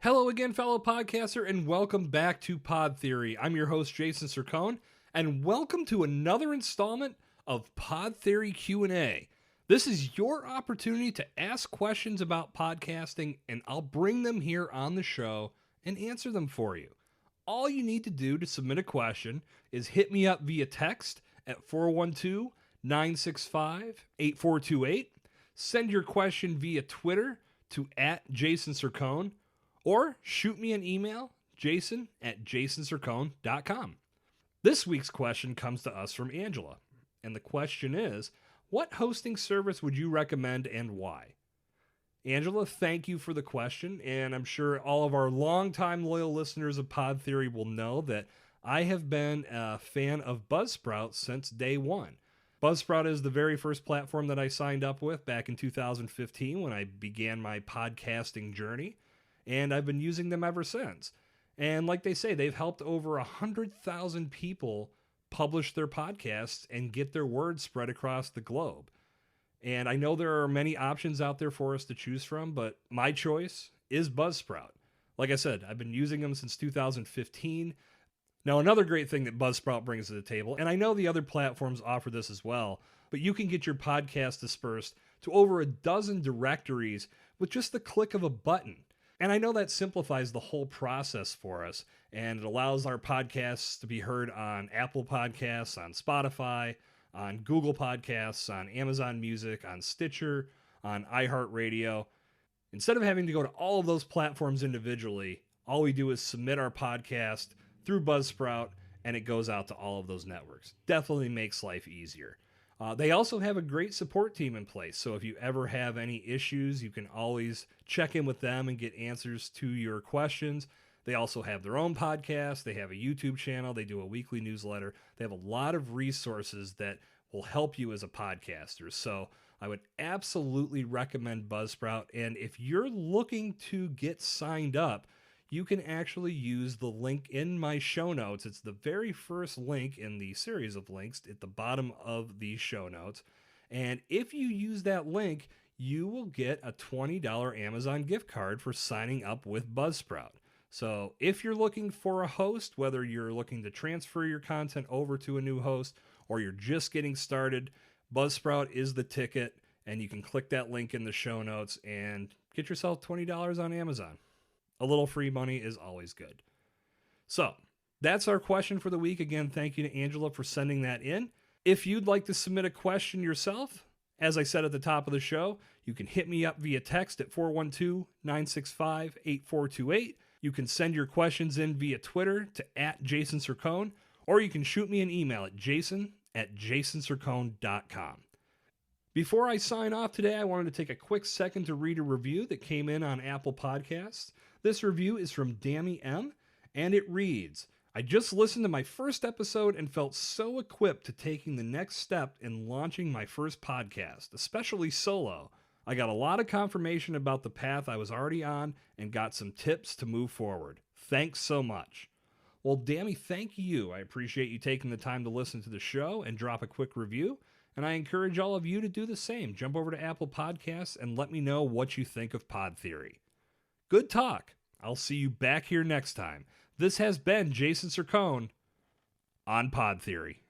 Hello again, fellow podcaster, and welcome back to Pod Theory. I'm your host, Jason Cercone, and welcome to another installment of Pod Theory Q&A. This is your opportunity to ask questions about podcasting, and I'll bring them here on the show and answer them for you. All you need to do to submit a question is hit me up via text at 412-965-8428, send your question via Twitter to @JasonCercone, or shoot me an email, jason@jasoncercone.com. This week's question comes to us from Angela, and the question is, what hosting service would you recommend and why? Angela, thank you for the question, and I'm sure all of our longtime loyal listeners of Pod Theory will know that I have been a fan of Buzzsprout since day one. Buzzsprout is the very first platform that I signed up with back in 2015 when I began my podcasting journey, and I've been using them ever since. And like they say, they've helped over 100,000 people publish their podcasts and get their word spread across the globe. And I know there are many options out there for us to choose from, but my choice is Buzzsprout. Like I said, I've been using them since 2015. Now, another great thing that Buzzsprout brings to the table, and I know the other platforms offer this as well, but you can get your podcast dispersed to over a dozen directories with just the click of a button. And I know that simplifies the whole process for us, and it allows our podcasts to be heard on Apple Podcasts, on Spotify, on Google Podcasts, on Amazon Music, on Stitcher, on iHeartRadio. Instead of having to go to all of those platforms individually, all we do is submit our podcast through Buzzsprout, and it goes out to all of those networks. Definitely makes life easier. They also have a great support team in place, so if you ever have any issues, you can always check in with them and get answers to your questions. They also have their own podcast, they have a YouTube channel, they do a weekly newsletter. They have a lot of resources that will help you as a podcaster, so I would absolutely recommend Buzzsprout. And if you're looking to get signed up, you can actually use the link in my show notes. It's the very first link in the series of links at the bottom of the show notes. And if you use that link, you will get a $20 Amazon gift card for signing up with Buzzsprout. So if you're looking for a host, whether you're looking to transfer your content over to a new host or you're just getting started, Buzzsprout is the ticket, and you can click that link in the show notes and get yourself $20 on Amazon. A little free money is always good. So that's our question for the week. Again, thank you to Angela for sending that in. If you'd like to submit a question yourself, as I said at the top of the show, you can hit me up via text at 412-965-8428. You can send your questions in via Twitter to @JasonCercone, or you can shoot me an email at jason@jasoncercone.com. Before I sign off today, I wanted to take a quick second to read a review that came in on Apple Podcasts. This review is from Dammy M, and it reads, I just listened to my first episode and felt so equipped to taking the next step in launching my first podcast, especially solo. I got a lot of confirmation about the path I was already on and got some tips to move forward. Thanks so much. Well, Dammy, thank you. I appreciate you taking the time to listen to the show and drop a quick review. And I encourage all of you to do the same. Jump over to Apple Podcasts and let me know what you think of Pod Theory. Good talk. I'll see you back here next time. This has been Jason Cercone on Pod Theory.